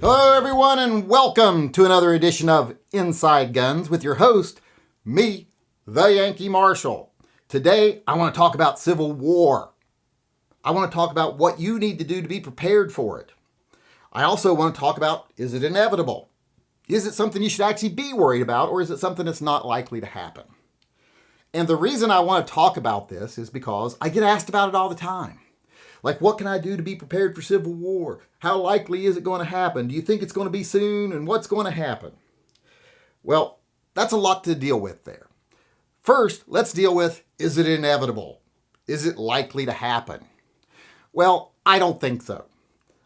Hello, everyone, and welcome to another edition of Inside Guns with your host, me, the Yankee Marshal. Today, I want to talk about Civil War. I want to talk about what you need to do to be prepared for it. I also want to talk about, is it inevitable? Is it something you should actually be worried about, or is it something that's not likely to happen? And the reason I want to talk about this is because I get asked about it all the time. Like, what can I do to be prepared for Civil War? How likely is it going to happen? Do you think it's going to be soon? And what's going to happen? Well, that's a lot to deal with there. First, let's deal with, is it inevitable? Is it likely to happen? Well, I don't think so.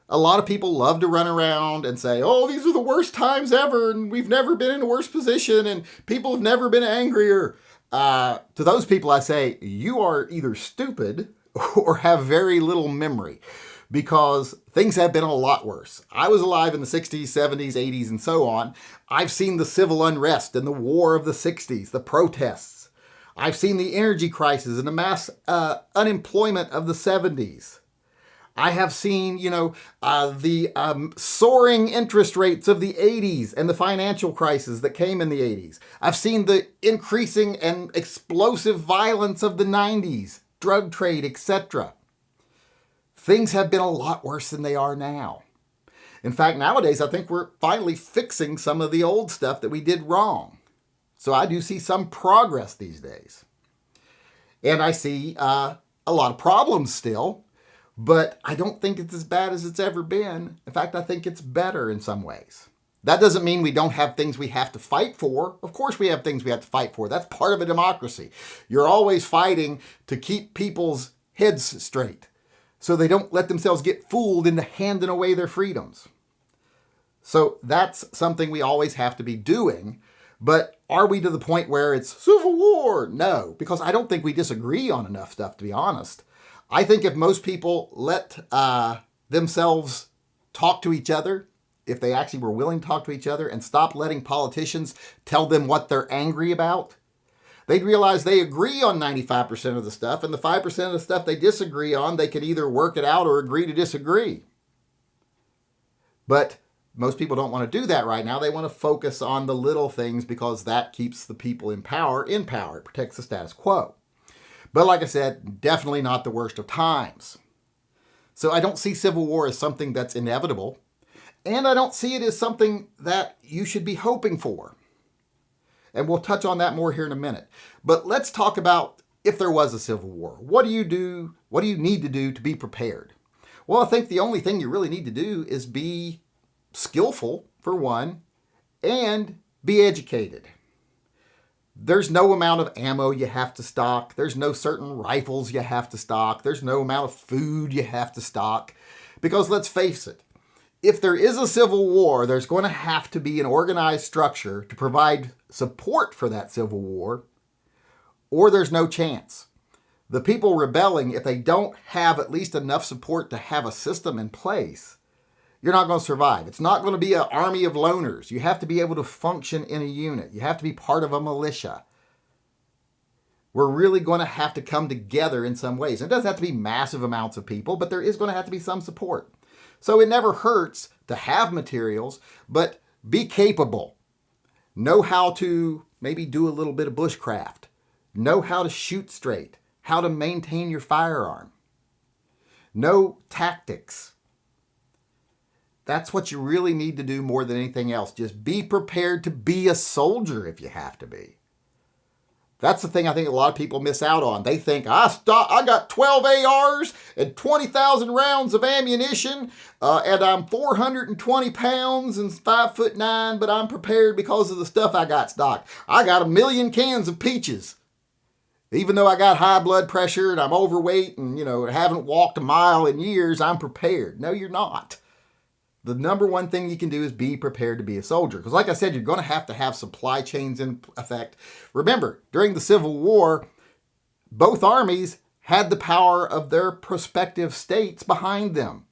A lot of people love to run around and say, oh, these are the worst times ever, and we've never been in a worse position, and people have never been angrier. To those people, I say, you are either stupid or have very little memory, because things have been a lot worse. I was alive in the 60s, 70s, 80s, and so on. I've seen the civil unrest and the war of the 60s, the protests. I've seen the energy crisis and the mass unemployment of the 70s. I have seen, the soaring interest rates of the 80s and the financial crisis that came in the 80s. I've seen the increasing and explosive violence of the 90s. Drug trade, etc. Things have been a lot worse than they are now. In fact, nowadays, I think we're finally fixing some of the old stuff that we did wrong. So I do see some progress these days. And I see a lot of problems still, but I don't think it's as bad as it's ever been. In fact, I think it's better in some ways. That doesn't mean we don't have things we have to fight for. Of course we have things we have to fight for. That's part of a democracy. You're always fighting to keep people's heads straight so they don't let themselves get fooled into handing away their freedoms. So that's something we always have to be doing. But are we to the point where it's Civil War? No, because I don't think we disagree on enough stuff, to be honest. I think if most people let themselves talk to each other, if they actually were willing to talk to each other and stop letting politicians tell them what they're angry about, they'd realize they agree on 95% of the stuff, and the 5% of the stuff they disagree on, they could either work it out or agree to disagree. But most people don't want to do that right now. They want to focus on the little things because that keeps the people in power. It protects the status quo. But like I said, definitely not the worst of times. So I don't see Civil War as something that's inevitable. And I don't see it as something that you should be hoping for. And we'll touch on that more here in a minute. But let's talk about if there was a Civil War. What do you do? What do you need to do to be prepared? Well, I think the only thing you really need to do is be skillful, for one, and be educated. There's no amount of ammo you have to stock. There's no certain rifles you have to stock. There's no amount of food you have to stock. Because let's face it, if there is a civil war, there's going to have to be an organized structure to provide support for that civil war, or there's no chance. The people rebelling, if they don't have at least enough support to have a system in place, you're not going to survive. It's not going to be an army of loners. You have to be able to function in a unit. You have to be part of a militia. We're really going to have to come together in some ways. It doesn't have to be massive amounts of people, but there is going to have to be some support. So it never hurts to have materials, but be capable. Know how to maybe do a little bit of bushcraft. Know how to shoot straight. How to maintain your firearm. Know tactics. That's what you really need to do more than anything else. Just be prepared to be a soldier if you have to be. That's the thing I think a lot of people miss out on. They think, I got 12 ARs and 20,000 rounds of ammunition, and I'm 420 pounds and 5'9", but I'm prepared because of the stuff I got stocked. I got 1 million cans of peaches. Even though I got high blood pressure and I'm overweight and, haven't walked a mile in years, I'm prepared. No, you're not. The number one thing you can do is be prepared to be a soldier. Because like I said, you're going to have supply chains in effect. Remember, during the Civil War, both armies had the power of their prospective states behind them.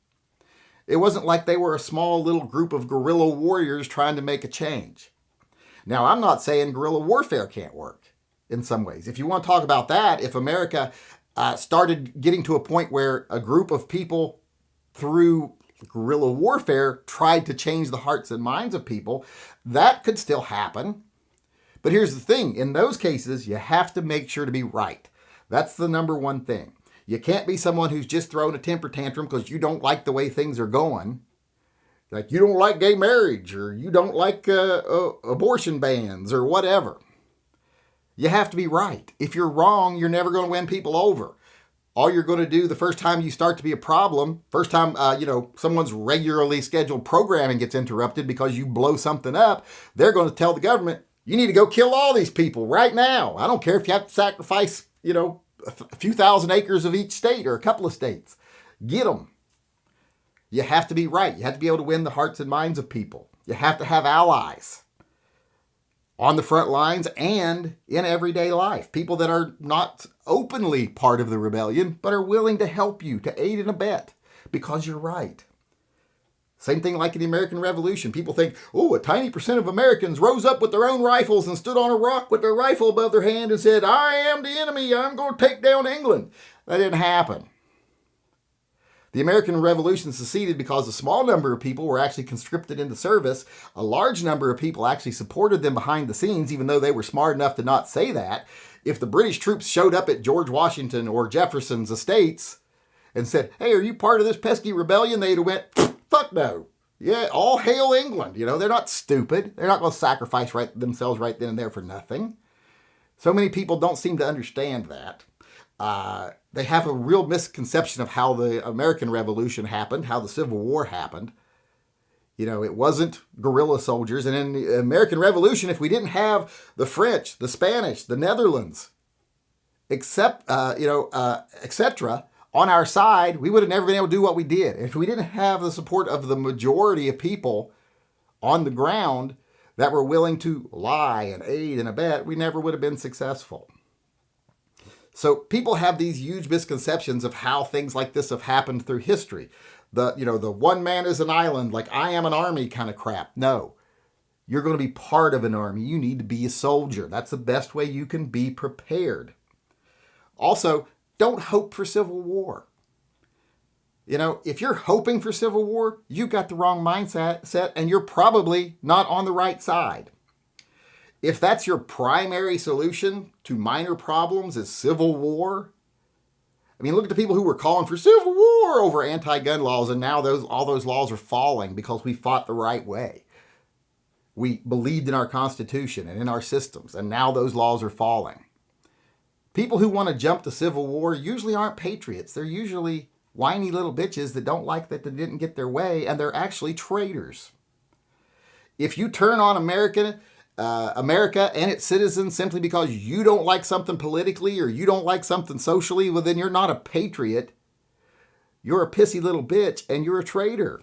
It wasn't like they were a small little group of guerrilla warriors trying to make a change. Now, I'm not saying guerrilla warfare can't work in some ways. If you want to talk about that, if America started getting to a point where a group of people through guerrilla warfare tried to change the hearts and minds of people, that could still happen. But here's the thing. In those cases, you have to make sure to be right. That's the number one thing. You can't be someone who's just throwing a temper tantrum because you don't like the way things are going. Like you don't like gay marriage or you don't like abortion bans or whatever. You have to be right. If you're wrong, you're never going to win people over. All you're going to do the first time you start to be a problem, first time, someone's regularly scheduled programming gets interrupted because you blow something up, they're going to tell the government, you need to go kill all these people right now. I don't care if you have to sacrifice, a few thousand acres of each state or a couple of states. Get them. You have to be right. You have to be able to win the hearts and minds of people. You have to have allies on the front lines and in everyday life. People that are not openly part of the rebellion, but are willing to help you, to aid and abet, because you're right. Same thing like in the American Revolution. People think, a tiny percent of Americans rose up with their own rifles and stood on a rock with their rifle above their hand and said, I am the enemy, I'm going to take down England. That didn't happen. The American Revolution succeeded because a small number of people were actually conscripted into service. A large number of people actually supported them behind the scenes, even though they were smart enough to not say that. If the British troops showed up at George Washington or Jefferson's estates and said, hey, are you part of this pesky rebellion? They'd have went, fuck no. Yeah, all hail England. They're not stupid. They're not going to sacrifice themselves right then and there for nothing. So many people don't seem to understand that. They have a real misconception of how the American Revolution happened, how the Civil War happened. It wasn't guerrilla soldiers. And in the American Revolution, if we didn't have the French, the Spanish, the Netherlands, etc., on our side, we would have never been able to do what we did. If we didn't have the support of the majority of people on the ground that were willing to lie and aid and abet, we never would have been successful. So people have these huge misconceptions of how things like this have happened through history. The one man is an island, like I am an army kind of crap. No, you're going to be part of an army. You need to be a soldier. That's the best way you can be prepared. Also, don't hope for civil war. If you're hoping for civil war, you've got the wrong mindset and you're probably not on the right side. If that's your primary solution to minor problems is civil war, look at the people who were calling for civil war over anti-gun laws, and now all those laws are falling because we fought the right way. We believed in our Constitution and in our systems, and now those laws are falling. People who want to jump to civil war usually aren't patriots. They're usually whiny little bitches that don't like that they didn't get their way, and they're actually traitors. If you turn on America and its citizens simply because you don't like something politically or you don't like something socially, well, then you're not a patriot. You're a pissy little bitch and you're a traitor.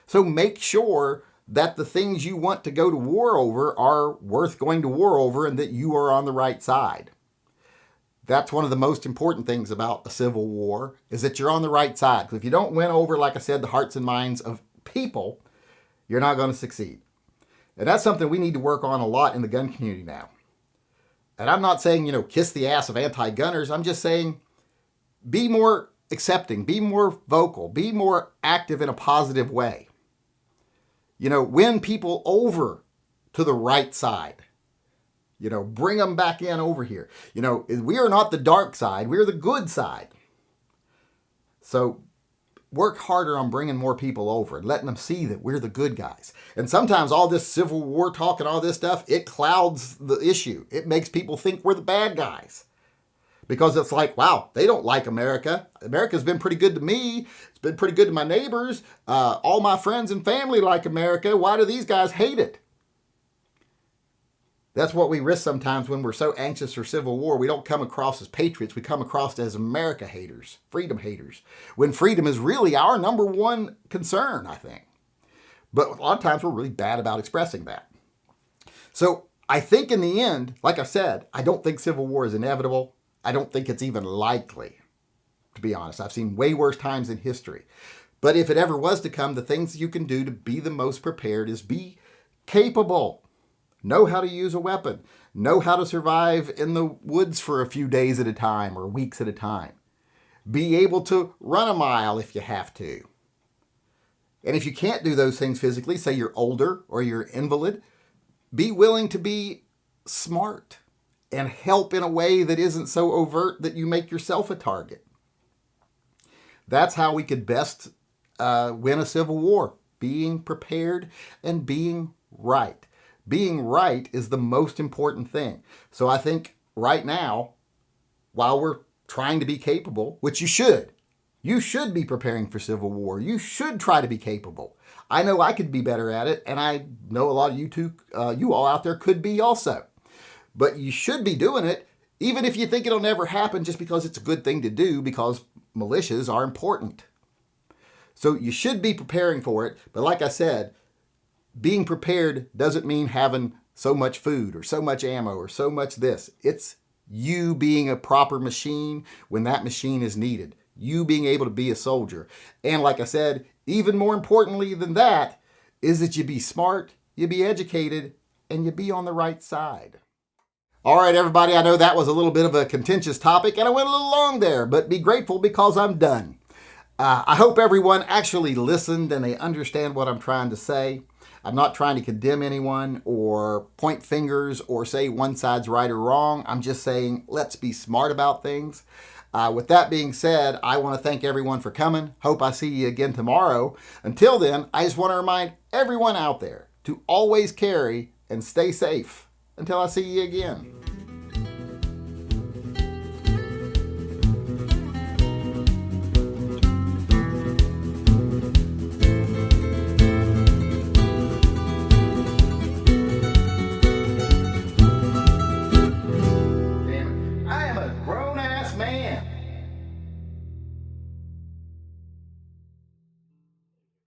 So make sure that the things you want to go to war over are worth going to war over and that you are on the right side. That's one of the most important things about a civil war, is that you're on the right side. Because if you don't win over, like I said, the hearts and minds of people, you're not going to succeed. And that's something we need to work on a lot in the gun community now. And I'm not saying, kiss the ass of anti-gunners. I'm just saying be more accepting, be more vocal, be more active in a positive way. Win people over to the right side. Bring them back in over here. We are not the dark side. We're the good side. So work harder on bringing more people over and letting them see that we're the good guys. And sometimes all this Civil War talk and all this stuff, it clouds the issue. It makes people think we're the bad guys. Because it's like, wow, they don't like America. America's been pretty good to me. It's been pretty good to my neighbors. All my friends and family like America. Why do these guys hate it? That's what we risk sometimes when we're so anxious for civil war. We don't come across as patriots. We come across as America haters, freedom haters, when freedom is really our number one concern, I think. But a lot of times we're really bad about expressing that. So I think in the end, like I said, I don't think civil war is inevitable. I don't think it's even likely, to be honest. I've seen way worse times in history. But if it ever was to come, the things you can do to be the most prepared is be capable. Know how to use a weapon. Know how to survive in the woods for a few days at a time or weeks at a time. Be able to run a mile if you have to. And if you can't do those things physically, say you're older or you're an invalid, be willing to be smart and help in a way that isn't so overt that you make yourself a target. That's how we could best win a civil war, being prepared and being right. Being right is the most important thing. So I think right now, while we're trying to be capable, which you should be preparing for civil war. You should try to be capable. I know I could be better at it, and I know a lot of you all out there could be also. But you should be doing it, even if you think it'll never happen, just because it's a good thing to do, because militias are important. So you should be preparing for it. But like I said, being prepared doesn't mean having so much food or so much ammo or so much this. It's you being a proper machine when that machine is needed. You being able to be a soldier. And like I said, even more importantly than that is that you be smart, you be educated, and you be on the right side. All right, everybody, I know that was a little bit of a contentious topic and I went a little long there, but be grateful because I'm done. I hope everyone actually listened and they understand what I'm trying to say. I'm not trying to condemn anyone or point fingers or say one side's right or wrong. I'm just saying let's be smart about things. With that being said, I want to thank everyone for coming. Hope I see you again tomorrow. Until then, I just want to remind everyone out there to always carry and stay safe until I see you again.